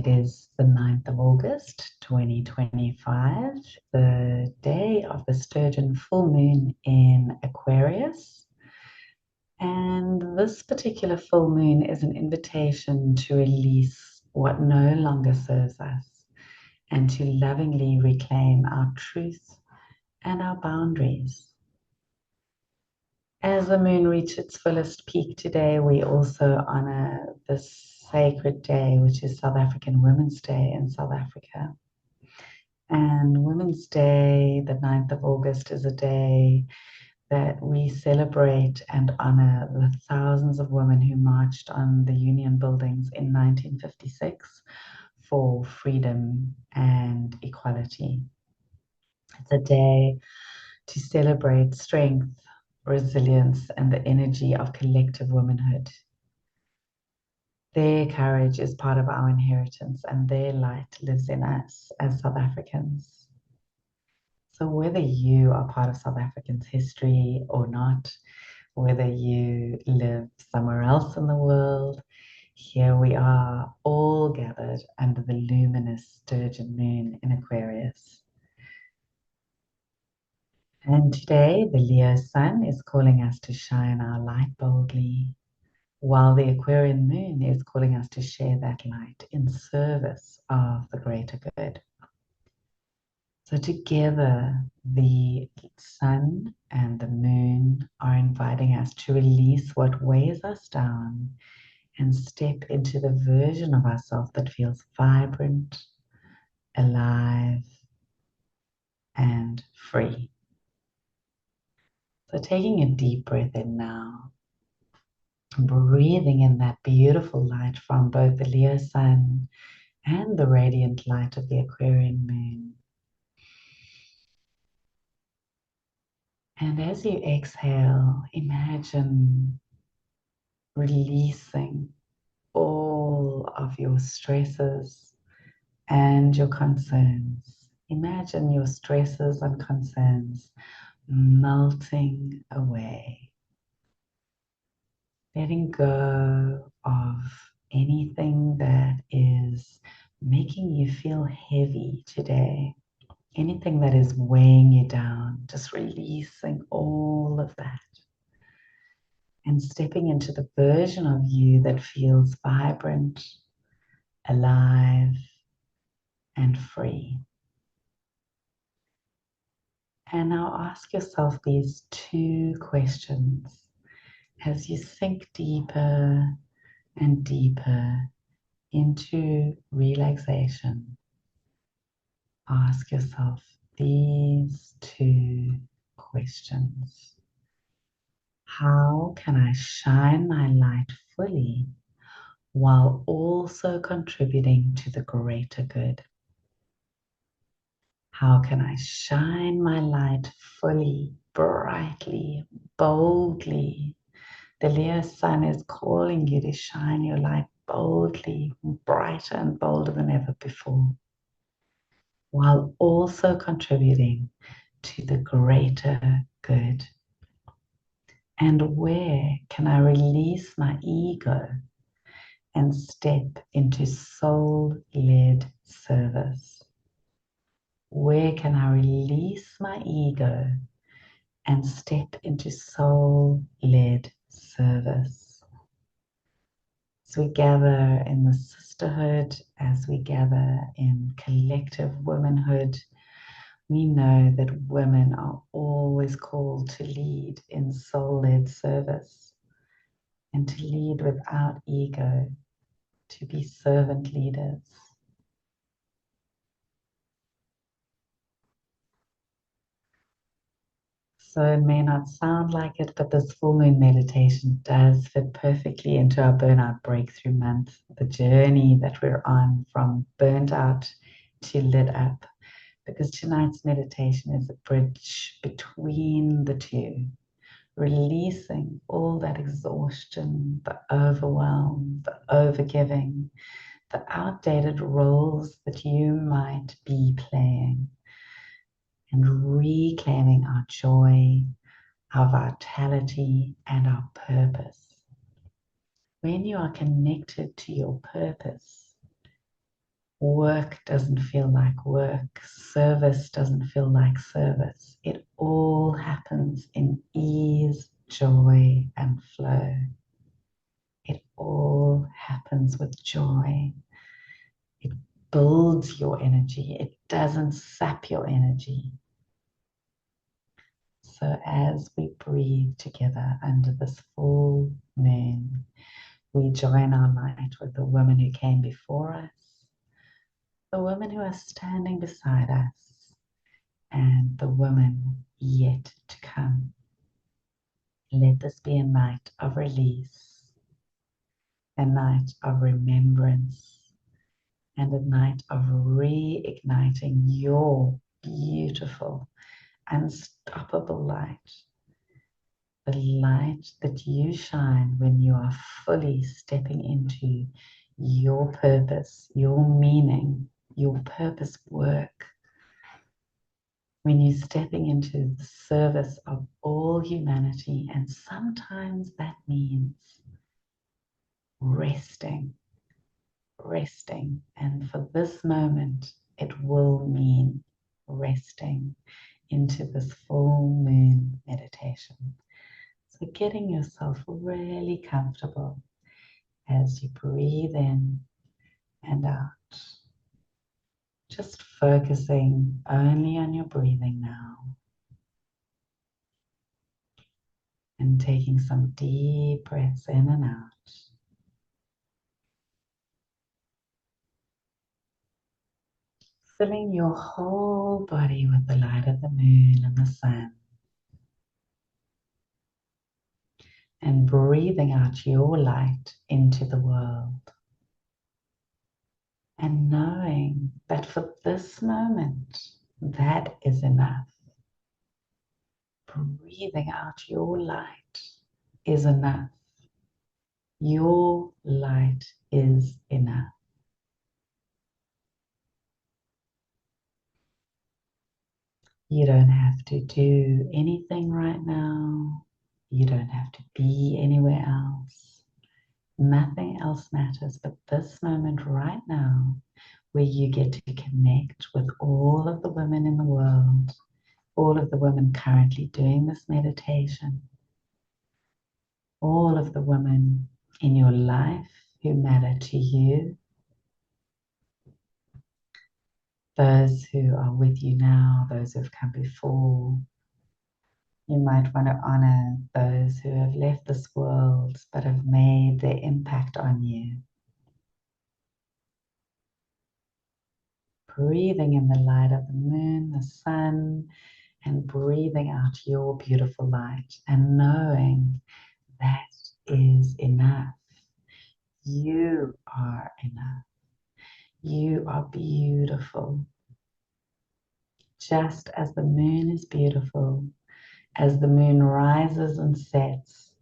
It is the 9th of August, 2025, the day of the Sturgeon Full Moon in Aquarius. And this particular full moon is an invitation to release what no longer serves us and to lovingly reclaim our truth and our boundaries. As the moon reaches its fullest peak today, we also honor this sacred day, which is South African Women's Day in South Africa. And Women's Day, the 9th of August, is a day that we celebrate and honor the thousands of women who marched on the Union buildings in 1956 for freedom and equality. It's a day to celebrate strength, resilience, and the energy of collective womanhood. Their courage is part of our inheritance, and their light lives in us as South Africans. So whether you are part of South Africa's history or not, whether you live somewhere else in the world, here we are all gathered under the luminous Sturgeon moon in Aquarius. And today, the Leo sun is calling us to shine our light boldly, while the Aquarian moon is calling us to share that light in service of the greater good. So together, the sun and the moon are inviting us to release what weighs us down and step into the version of ourselves that feels vibrant, alive, and free. So taking a deep breath in now, breathing in that beautiful light from both the Leo sun and the radiant light of the Aquarian moon. And as you exhale, imagine releasing all of your stresses and your concerns. Imagine your stresses and concerns melting away. Letting go of anything that is making you feel heavy today. Anything that is weighing you down, just releasing all of that. And stepping into the version of you that feels vibrant, alive, and free. And now ask yourself these two questions as you sink deeper and deeper into relaxation. Ask yourself these two questions. How can I shine my light fully while also contributing to the greater good? How can I shine my light fully, brightly, boldly? The Leo sun is calling you to shine your light boldly, brighter and bolder than ever before, while also contributing to the greater good. And where can I release my ego and step into soul-led service? Where can I release my ego and step into soul-led service? As we gather in the sisterhood, as we gather in collective womanhood, we know that women are always called to lead in soul-led service and to lead without ego, to be servant leaders. So it may not sound like it, but this full moon meditation does fit perfectly into our Burnout Breakthrough Month, the journey that we're on from burnt out to lit up, because tonight's meditation is a bridge between the two, releasing all that exhaustion, the overwhelm, the overgiving, the outdated roles that you might be playing, and reclaiming our joy, our vitality, and our purpose. When you are connected to your purpose, Work doesn't feel like work. Service doesn't feel like service. It all happens in ease, joy, and flow. It all happens with joy. It builds your energy. It doesn't sap your energy. So as we breathe together under this full moon, we join our light with the women who came before us, the women who are standing beside us, and the women yet to come. Let this be a night of release, a night of remembrance, and a night of reigniting your beautiful, unstoppable light. The light that you shine when you are fully stepping into your purpose, your meaning, your purpose work. When you're stepping into the service of all humanity, and sometimes that means resting, resting. And for this moment, it will mean resting into this full moon meditation. So getting yourself really comfortable as you breathe in and out. Just focusing only on your breathing now. And taking some deep breaths in and out. Filling your whole body with the light of the moon and the sun. And breathing out your light into the world. And knowing that for this moment, that is enough. Breathing out your light is enough. Your light is enough. You don't have to do anything right now. You don't have to be anywhere else. Nothing else matters but this moment right now, where you get to connect with all of the women in the world, all of the women currently doing this meditation, all of the women in your life who matter to you, those who are with you now, those who have come before. You might want to honor those who have left this world but have made their impact on you. Breathing in the light of the moon, the sun, and breathing out your beautiful light and knowing that is enough. You are enough. You are beautiful. Just as the moon is beautiful, as the moon rises and sets,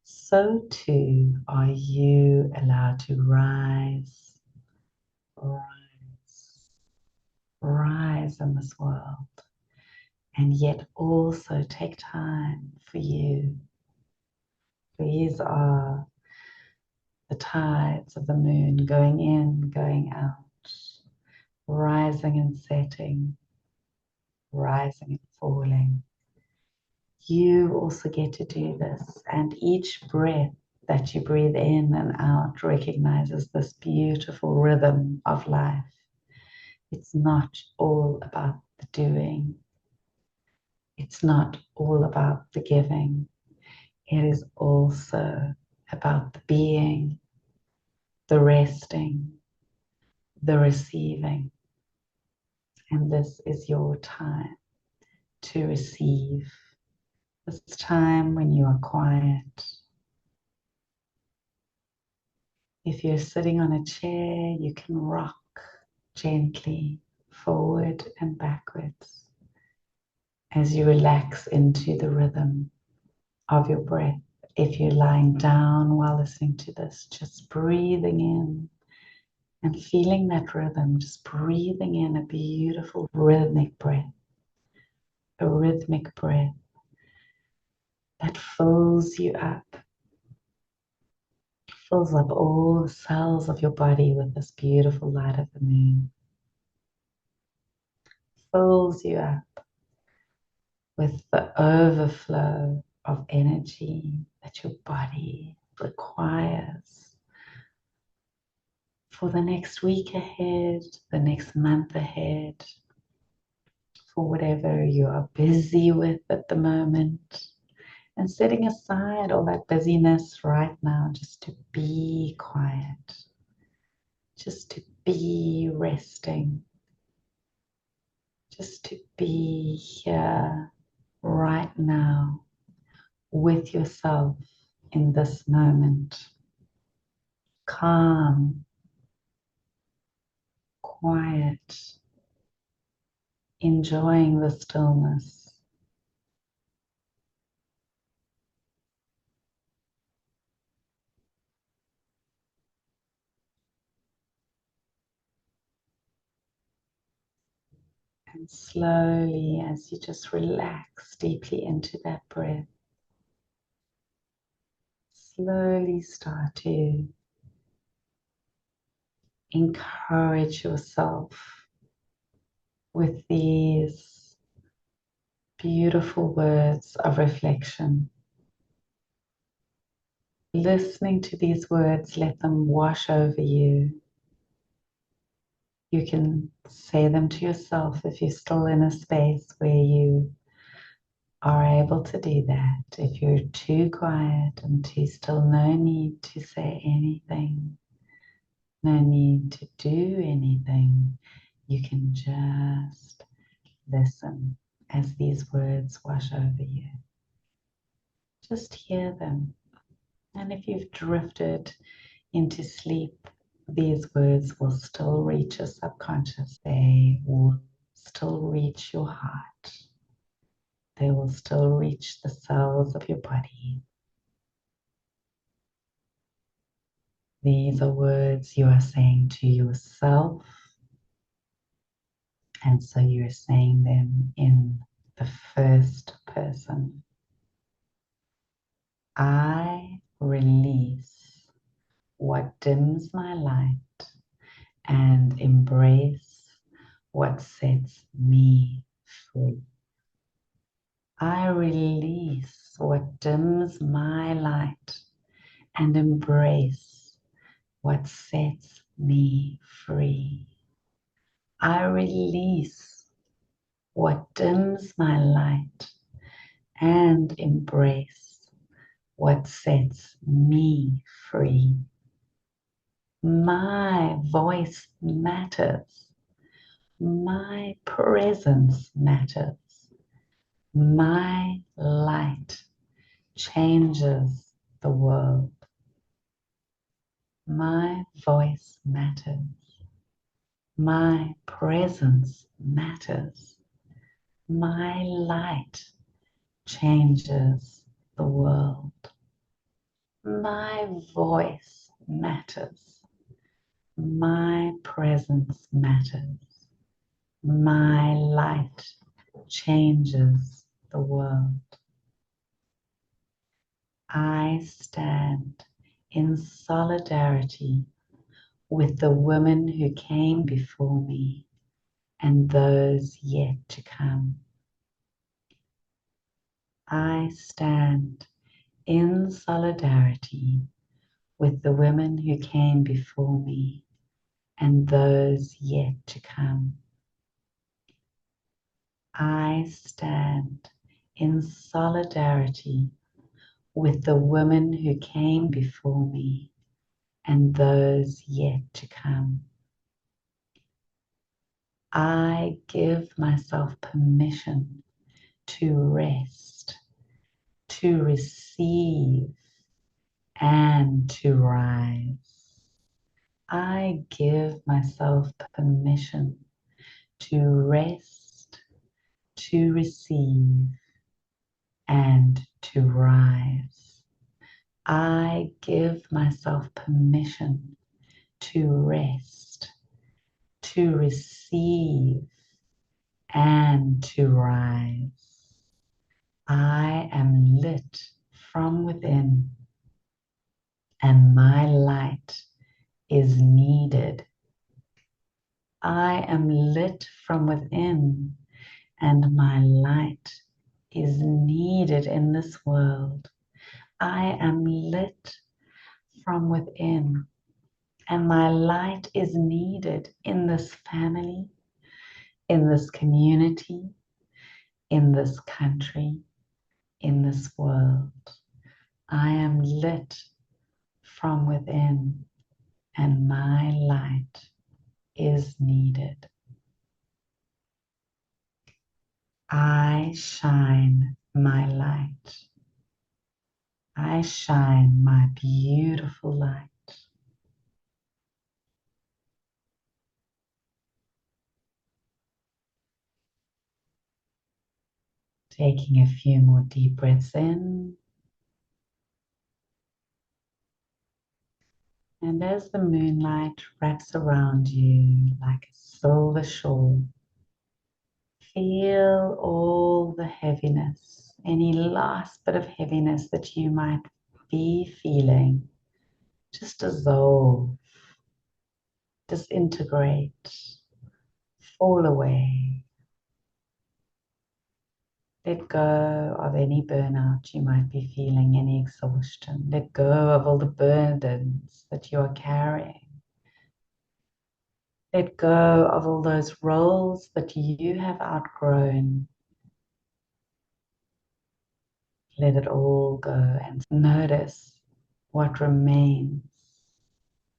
so too are you allowed to rise, rise, rise in this world, and yet also take time for you. These are the tides of the moon going in, going out, rising and setting, rising and falling. You also get to do this, and each breath that you breathe in and out recognizes this beautiful rhythm of life. It's not all about the doing. It's not all about the giving. It is also about the being, the resting, the receiving. And this is your time to receive. This time when you are quiet. If you're sitting on a chair, you can rock gently forward and backwards as you relax into the rhythm of your breath. If you're lying down while listening to this, just breathing in and feeling that rhythm, just breathing in a beautiful rhythmic breath, a rhythmic breath that fills you up fills up all the cells of your body with this beautiful light of the moon. Fills you up with the overflow of energy that your body requires for the next week ahead, the next month ahead, for whatever you are busy with at the moment. And setting aside all that busyness right now just to be quiet, just to be resting, just to be here right now with yourself in this moment. Calm, quiet, enjoying the stillness. And slowly, as you just relax deeply into that breath, slowly start to encourage yourself with these beautiful words of reflection. Listening to these words, let them wash over you. You can say them to yourself if you're still in a space where you are able to do that. If you're too quiet and too still, no need to say anything, no need to do anything. You can just listen as these words wash over you. Just hear them. And if you've drifted into sleep, these words will still reach your subconscious. They will still reach your heart. They will still reach the cells of your body. These are words you are saying to yourself, and so you're saying them in the first person. I release what dims my light and embrace what sets me free. I release what dims my light and embrace what sets me free. I release what dims my light and embrace what sets me free. My voice matters. My presence matters. My light changes the world. My voice matters. My presence matters. My light changes the world. My voice matters. My presence matters. My light changes the world. I stand in solidarity with the women who came before me and those yet to come. I stand in solidarity with the women who came before me and those yet to come. I stand in solidarity with the women who came before me and those yet to come. I give myself permission to rest, to receive, and to rise. I give myself permission to rest, to receive, and to rise. I give myself permission to rest, to receive, and to rise. I am lit from within, and my light is needed. I am lit from within, and my light is needed in this world. I am lit from within, and my light is needed in this family, in this community, in this country, in this world. I am lit from within, and my light is needed. I shine my light. I shine my beautiful light. Taking a few more deep breaths in. And as the moonlight wraps around you like a silver shawl, feel all the heaviness, any last bit of heaviness that you might be feeling, just dissolve, disintegrate, fall away. Let go of any burnout you might be feeling, any exhaustion. Let go of all the burdens that you are carrying. Let go of all those roles that you have outgrown. Let it all go and notice what remains.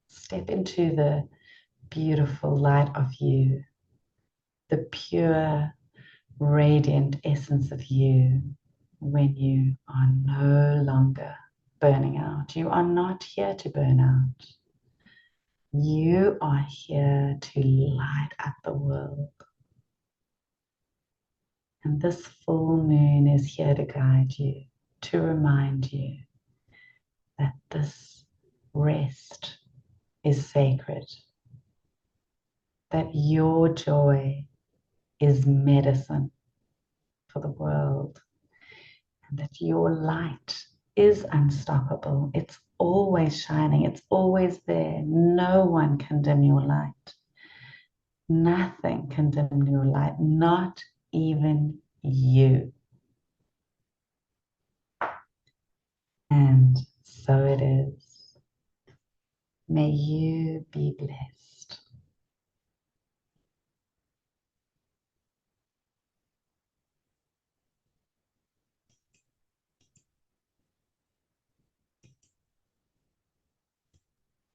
Step into the beautiful light of you, the pure, radiant essence of you when you are no longer burning out. You are not here to burn out. You are here to light up the world. And this full moon is here to guide you, to remind you that this rest is sacred, that your joy is medicine for the world, and that your light is unstoppable. It's always shining, it's always there. No one can dim your light. Nothing can dim your light, not even you. And so it is. May you be blessed.